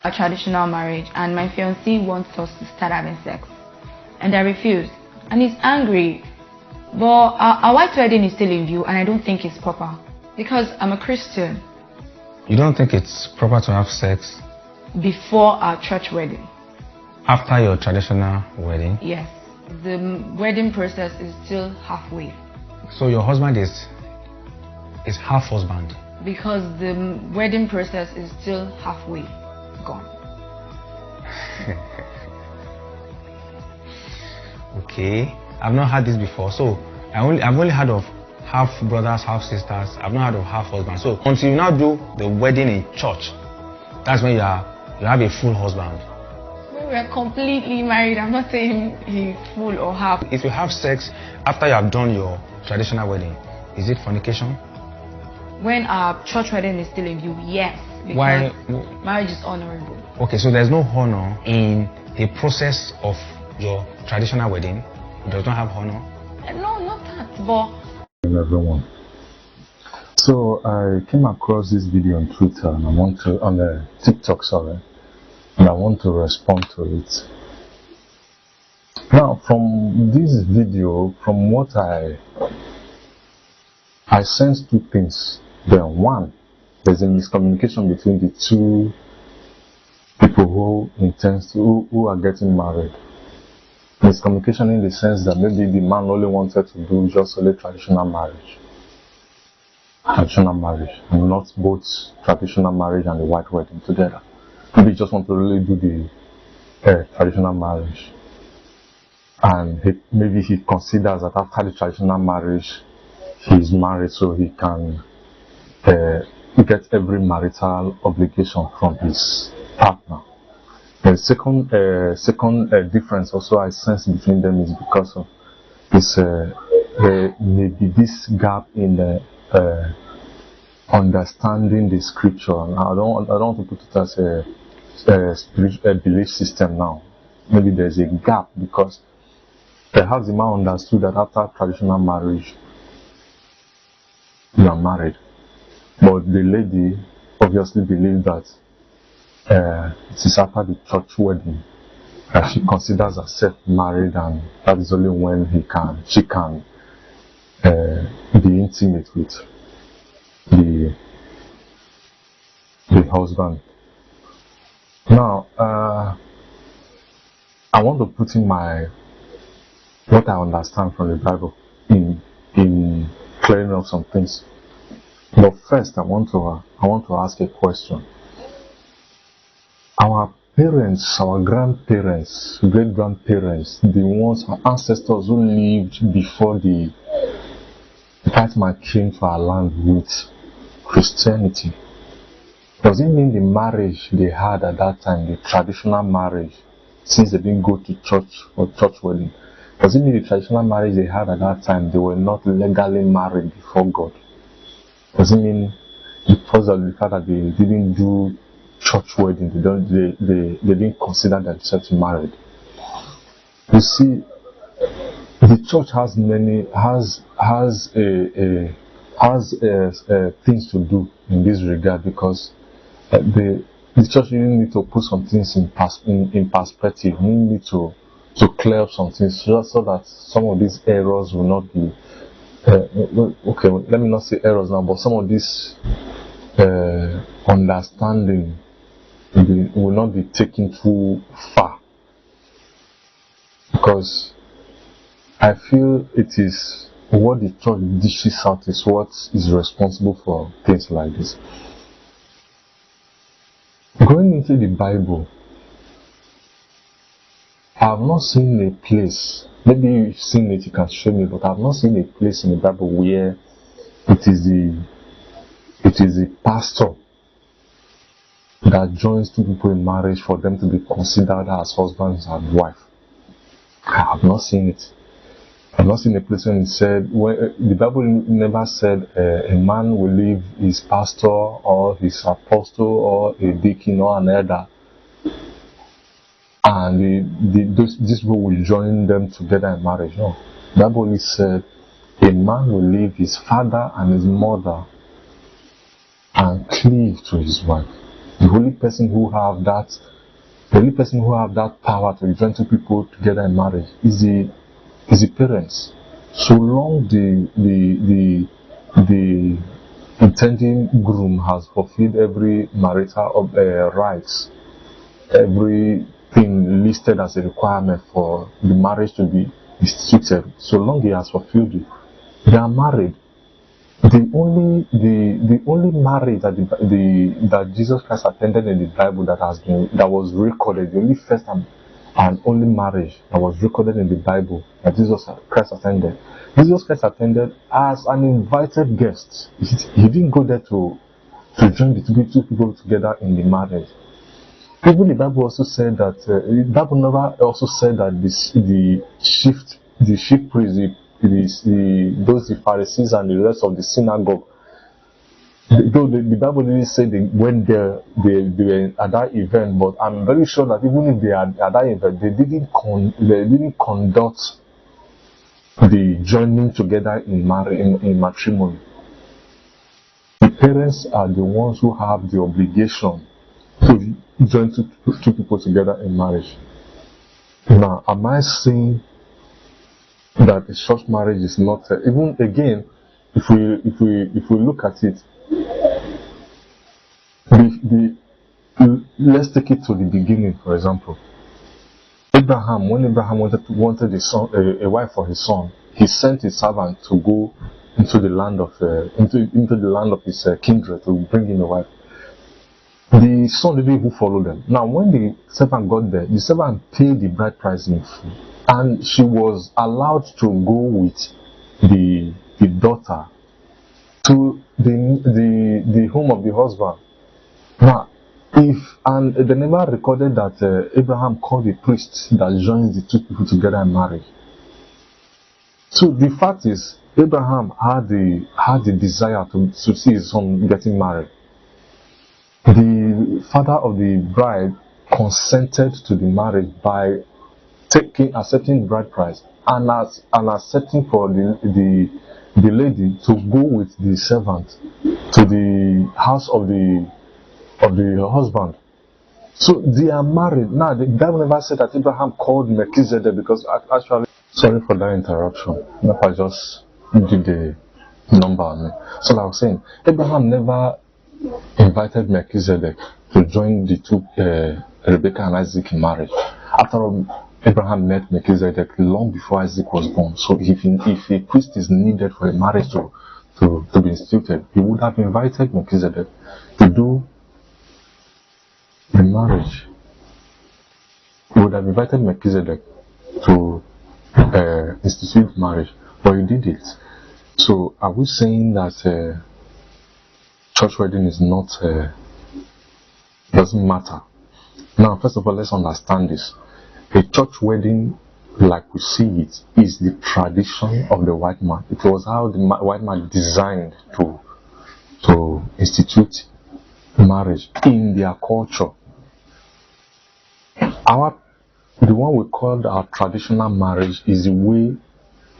a traditional marriage and my fiancé wants us to start having sex. And I refuse. And he's angry. But our white wedding is still in view and I don't think it's proper. Because I'm a Christian. You don't think it's proper to have sex? Before our church wedding. After your traditional wedding? Yes. The wedding process is still halfway. So your husband is half husband? Because the wedding process is still halfway gone. Okay, I've not heard this before. So I've only heard of half brothers, half sisters. I've not heard of half husband. So until you now do the wedding in church, that's when you have a full husband. When we are completely married, I'm not saying he's full or half. If you have sex after you have done your traditional wedding, is it fornication? When our church wedding is still in view, yes. Because why? Marriage is honorable. Okay, so there's no honor in the process of your traditional wedding. It does not have honor? No, not that, but... Everyone. So I came across this video on Twitter and on TikTok, sorry, and I want to respond to it. Now, from this video, from what I sense two things. Then one, there's a miscommunication between the two people who are getting married. Miscommunication in the sense that maybe the man only wanted to do just only traditional marriage, and not both traditional marriage and the white wedding together. Maybe he just want to really do the traditional marriage, and maybe he considers that after the traditional marriage he is married, so he can get every marital obligation from his partner. The second difference also I sense between them is because of this there may be this gap in understanding the scripture. And I don't want to put it as a spiritual belief system now. Maybe there's a gap because perhaps the man understood that after traditional marriage you are married, but the lady obviously believed that it is after the church wedding that she considers herself married, and that is only when she can be intimate with the husband. Now, I want to put in what I understand from the Bible in clearing up some things. But first, I want to ask a question. Our parents, our grandparents, great-grandparents, the ones, our ancestors who lived before the white man came to our land with Christianity, does it mean the marriage they had at that time, the traditional marriage, since they didn't go to church or church wedding, does it mean the traditional marriage they had at that time, they were not legally married before God? Does it mean because of the fact that they didn't do church wedding, they didn't consider themselves married? You see, the church has things to do in this regard, because the church really need to put some things in perspective. We need to clear up some things so that some of these errors will not be okay, let me not say errors now, but some of this understanding will not be taken too far, because I feel it is what the church dishes out is what is responsible for things like this. Going into the Bible, I have not seen a place, maybe you've seen it, you can show me, but I have not seen a place in the Bible where it is the pastor that joins two people in marriage for them to be considered as husband and wife. I have not seen it. I have not seen a place when it said, the Bible never said a man will leave his pastor or his apostle or a deacon or an elder, and these people will join them together in marriage. No. The Bible only said a man will leave his father and his mother and cleave to his wife. The only person who have that power to join two people together in marriage is the parents. So long the intending groom has fulfilled every marital rights, everything listed as a requirement for the marriage to be instituted, so long he has fulfilled it, they are married. The only marriage that Jesus Christ attended in the Bible that was recorded, the only first and only marriage that was recorded in the Bible that Jesus Christ attended as an invited guest. He didn't go there to join the two people together in the marriage. Even the Bible also said that the Bible never also said that the chief priests, the Pharisees and the rest of the synagogue, though the Bible didn't say they went there, they were at that event, but I'm very sure that even if they are at that event, they didn't conduct the joining together in matrimony. The parents are the ones who have the obligation to join two people together in marriage. Now, am I saying that a church marriage is not even again? If we look at it, let's take it to the beginning. For example, Abraham, when Abraham wanted a wife for his son, he sent his servant to go into the land of his kindred to bring him a wife. The son didn't even follow them. Now, when the servant got there, the servant paid the bride price in full, and she was allowed to go with the daughter to the home of the husband. Now, they never recorded that Abraham called a priest that joins the two people together in marriage. So the fact is, Abraham had the desire to see his son getting married. The father of the bride consented to the marriage by accepting the bride price and accepting for the lady to go with the servant to the house of the husband. So they are married. Now, the Bible never said that Abraham called Melchizedek, because actually, sorry for that interruption. If I just did the number on me. So like I was saying, Abraham never invited Melchizedek to join the two, Rebecca and Isaac, in marriage. After all, Abraham met Melchizedek long before Isaac was born. So if a priest is needed for a marriage to be instituted, he would have invited Melchizedek to do the marriage. He would have invited Melchizedek to institute marriage, but he did it. So are we saying that church wedding is not doesn't matter? Now, first of all, let's understand this. A church wedding, like we see it, is the tradition of the white man. It was how the white man designed to institute marriage in their culture. The one we call our traditional marriage is the way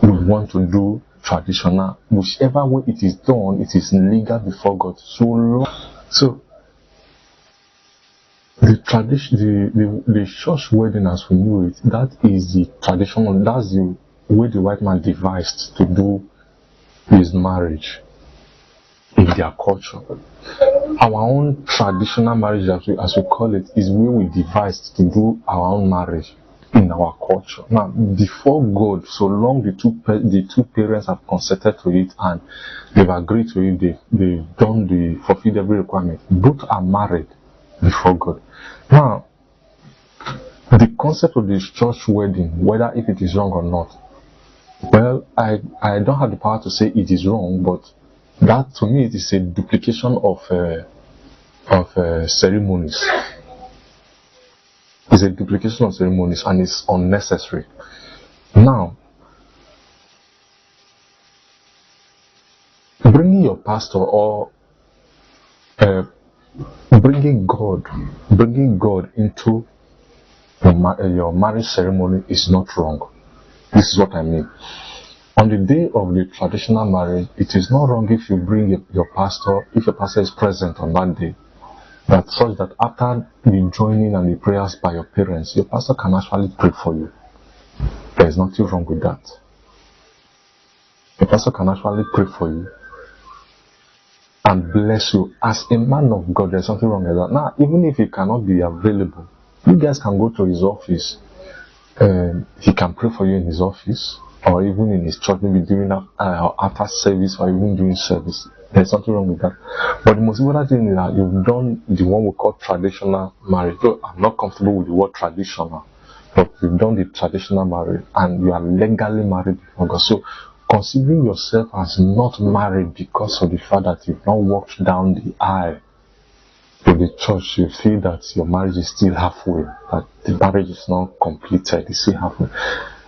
we want to do traditional. Whichever way it is done, it is legal before God. So the tradition, the church wedding as we knew it, that is the traditional. That's the way the white man devised to do his marriage in their culture. Our own traditional marriage, as we call it, is where we devised to do our own marriage in our culture. Now, before God, so long the two parents have consented to it and they've agreed to it, they've fulfilled every requirement. Both are married before God. Now, the concept of this church wedding, whether if it is wrong or not, well, I don't have the power to say it is wrong, but that to me it is a duplication of ceremonies. It's a duplication of ceremonies and it's unnecessary. Now, bringing your pastor or bringing God into your marriage ceremony is not wrong. This is what I mean. On the day of the traditional marriage, it is not wrong if you bring your pastor, if your pastor is present on that day. That such that after the joining and the prayers by your parents, your pastor can actually pray for you. There is nothing wrong with that. Your pastor can actually pray for you and bless you as a man of God. There's something wrong with that. Now, even if he cannot be available, you guys can go to his office. He can pray for you in his office, or even in his church, maybe during after service, or even during service. There's something wrong with that. But the most important thing is that you've done the one we call traditional marriage. Though I'm not comfortable with the word traditional, but you've done the traditional marriage and you are legally married before God. So considering yourself as not married because of the fact that you've not walked down the aisle to the church, you feel that your marriage is still halfway, that the marriage is not completed, it's still halfway.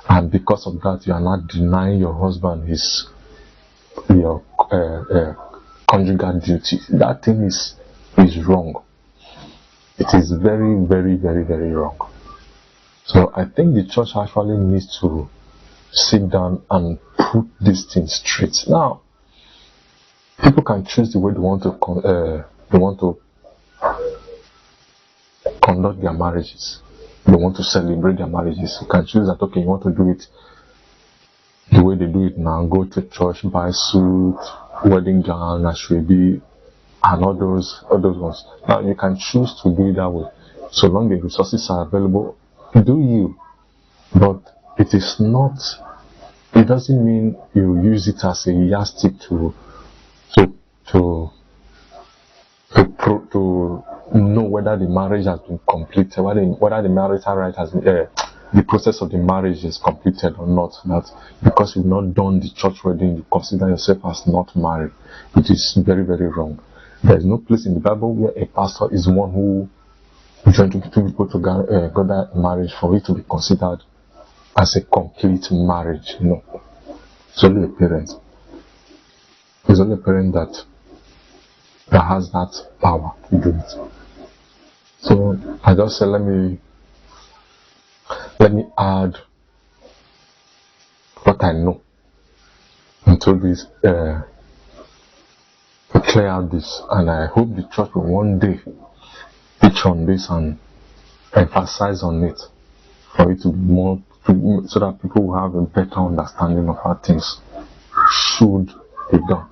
And because of that, you are not denying your husband your conjugal duty. That thing is wrong. It is very, very, very, very wrong. So I think the church actually needs to sit down and put these things straight. Now, people can choose the way they want to conduct their marriages. They want to celebrate their marriages. You can choose that, okay, you want to do it the way they do it now, go to church, buy suit, wedding gown, ashwebi, and all those ones. Now you can choose to do it that way. So long the resources are available, do you. But it doesn't mean you use it as a yardstick to know whether the marriage has been completed, whether the marital right has been, the process of the marriage is completed or not. That because you've not done the church wedding, you consider yourself as not married. It is very, very wrong. There is no place in the Bible where a pastor is one who joined two people to gather a marriage for it to be considered as a complete marriage. No. It's only a parent. It's only a parent that has that power to do it. So I just said, let me add what I know into this, to clear out this, and I hope the church will one day teach on this and emphasize on it for it to be more, so that people will have a better understanding of how things should be done.